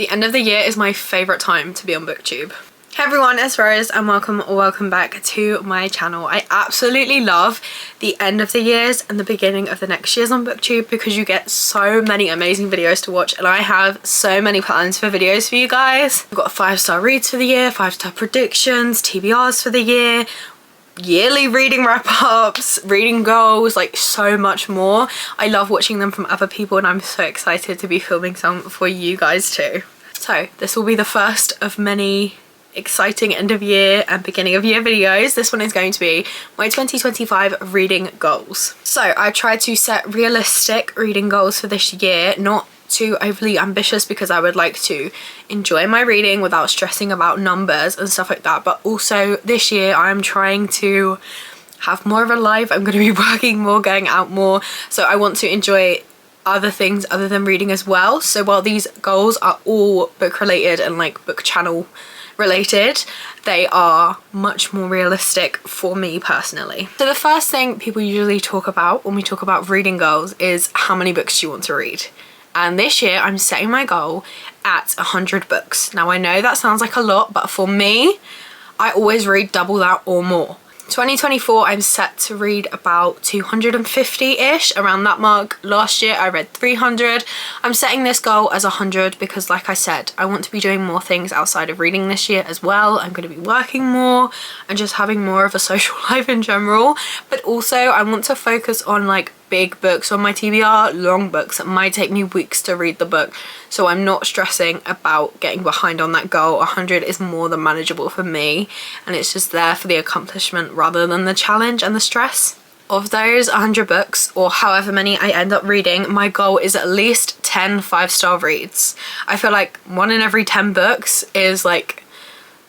The end of the year is my favourite time to be on BookTube. Hey everyone, it's Rose and welcome back to my channel. I absolutely love the end of the years and the beginning of the next years on BookTube because you get so many amazing videos to watch, and I have so many plans for videos for you guys. I've got 5-star reads for the year, 5-star predictions, TBRs for the year, yearly reading wrap-ups, reading goals, like so much more. I love watching them from other people and I'm so excited to be filming some for you guys too. So this will be the first of many exciting end of year and beginning of year videos. This one is going to be my 2025 reading goals. So I tried to set realistic reading goals for this year, not too overly ambitious because I would like to enjoy my reading without stressing about numbers and stuff like that, but also this year I'm trying to have more of a life. I'm going to be working more, going out more, so I want to enjoy other things other than reading as well. So while these goals are all book related and like book channel related, they are much more realistic for me personally. So the first thing people usually talk about when we talk about reading goals is how many books do you want to read? And this year I'm setting my goal at 100 books. Now I know that sounds like a lot, but for me, I always read double that or more. 2024 I'm set to read about 250-ish, around that mark. Last year I read 300. I'm setting this goal as 100 because, like I said, I want to be doing more things outside of reading this year as well. I'm going to be working more and just having more of a social life in general, but also I want to focus on like big books on my TBR, long books that might take me weeks to read the book, so I'm not stressing about getting behind on that goal. 100 is more than manageable for me, and it's just there for the accomplishment rather than the challenge and the stress. Of those 100 books, or however many I end up reading, my goal is at least 10 5-star reads. I feel like 1 in every 10 books is like,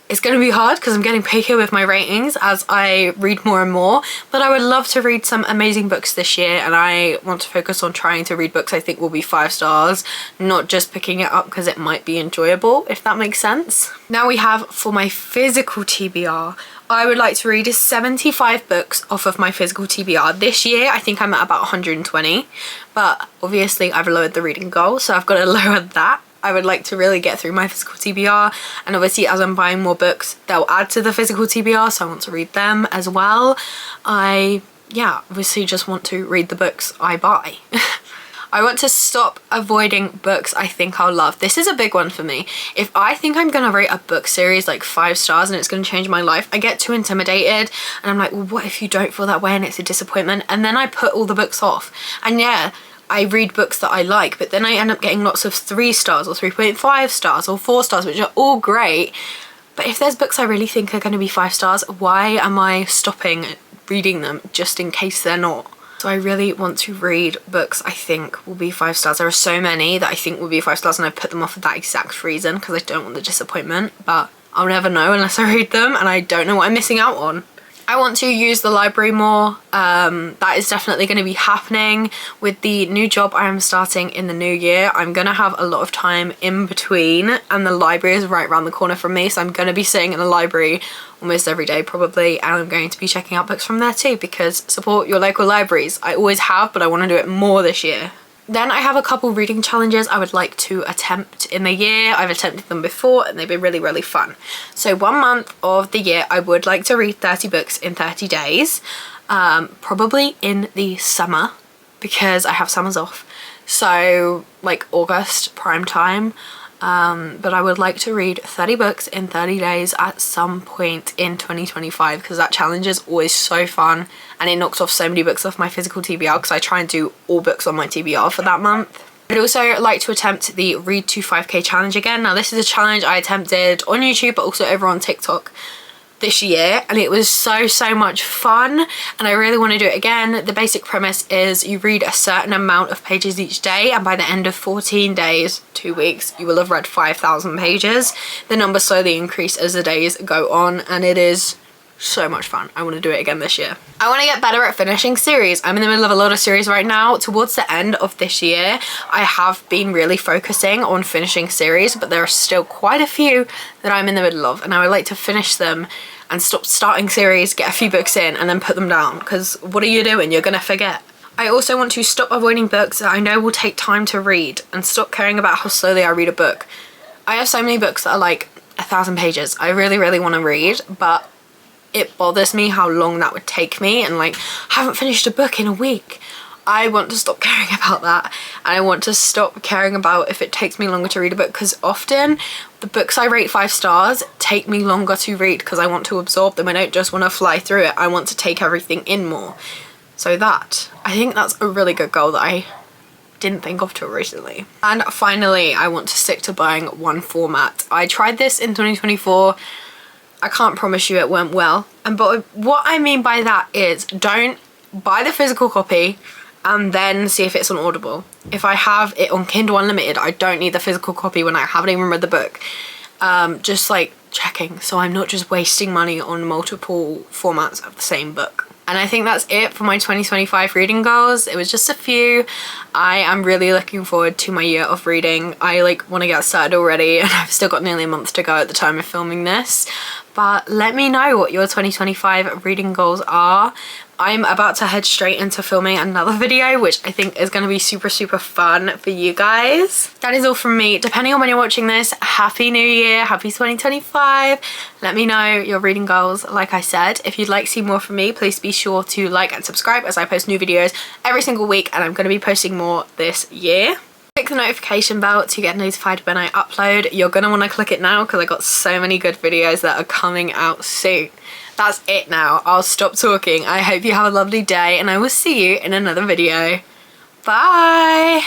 it's going to be hard because I'm getting picky with my ratings as I read more and more, but I would love to read some amazing books this year, and I want to focus on trying to read books I think will be 5 stars, not just picking it up because it might be enjoyable, if that makes sense. Now we have for my physical TBR. I would like to read 75 books off of my physical TBR. This year I think I'm at about 120, but obviously I've lowered the reading goal, so I've got to lower that. I would like to really get through my physical TBR, and obviously as I'm buying more books they'll add to the physical TBR, so I want to read them as well. Obviously just want to read the books I buy. I want to stop avoiding books I think I'll love. This is a big one for me. If I think I'm gonna rate a book series like 5 stars and it's gonna change my life, I get too intimidated and I'm like, well, what if you don't feel that way and it's a disappointment? And then I put all the books off. And yeah, I read books that I like, but then I end up getting lots of 3 stars or 3.5 stars or 4 stars, which are all great. But if there's books I really think are going to be 5 stars, why am I stopping reading them just in case they're not? So I really want to read books I think will be 5 stars. There are so many that I think will be 5 stars and I put them off for that exact reason because I don't want the disappointment, but I'll never know unless I read them, and I don't know what I'm missing out on. I want to use the library more. That is definitely going to be happening with the new job I am starting in the new year. I'm going to have a lot of time in between, and the library is right around the corner from me, so I'm going to be sitting in the library almost every day probably, and I'm going to be checking out books from there too because support your local libraries. I always have, but I want to do it more this year. Then I have a couple reading challenges I would like to attempt in the year. I've attempted them before and they've been really, really fun. So 1 month of the year I would like to read 30 books in 30 days, probably in the summer because I have summers off. So like August prime time. But I would like to read 30 books in 30 days at some point in 2025 because that challenge is always so fun and it knocks off so many books off my physical TBR because I try and do all books on my TBR for that month. I'd also like to attempt the Read to 5k challenge again. Now this is a challenge I attempted on YouTube but also over on TikTok this year, and it was so much fun and I really want to do it again. The basic premise is you read a certain amount of pages each day, and by the end of 14 days, 2 weeks, you will have read 5,000 pages. The numbers slowly increase as the days go on, and it is so much fun. I want to do it again this year. I want to get better at finishing series. I'm in the middle of a lot of series right now. Towards the end of this year, I have been really focusing on finishing series, but there are still quite a few that I'm in the middle of, and I would like to finish them and stop starting series, get a few books in, and then put them down, because what are you doing? You're gonna forget. I also want to stop avoiding books that I know will take time to read and stop caring about how slowly I read a book. I have so many books that are like 1,000 pages. I really want to read, but it bothers me how long that would take me, and like, I haven't finished a book in a week. I want to stop caring about that, and I want to stop caring about if it takes me longer to read a book, because often the books I rate 5 stars take me longer to read because I want to absorb them. I don't just want to fly through it. I want to take everything in more. So I think that's a really good goal that I didn't think of till recently. And finally, I want to stick to buying one format. I tried this in 2024. I can't promise you it went well. But what I mean by that is, don't buy the physical copy and then see if it's on Audible. If I have it on Kindle Unlimited, I don't need the physical copy when I haven't even read the book. Just like checking, so I'm not just wasting money on multiple formats of the same book. And I think that's it for my 2025 reading goals. It was just a few. I am really looking forward to my year of reading. I like want to get started already, and I've still got nearly a month to go at the time of filming this. But let me know what your 2025 reading goals are. I'm about to head straight into filming another video, which I think is going to be super fun for you guys. That is all from me. Depending on when you're watching this, happy new year, happy 2025. Let me know your reading goals. Like I said, if you'd like to see more from me, please be sure to like and subscribe, as I post new videos every single week, and I'm going to be posting more this year. Click the notification bell to get notified when I upload. You're going to want to click it now because I got so many good videos that are coming out soon. That's it now. I'll stop talking. I hope you have a lovely day, and I will see you in another video. Bye!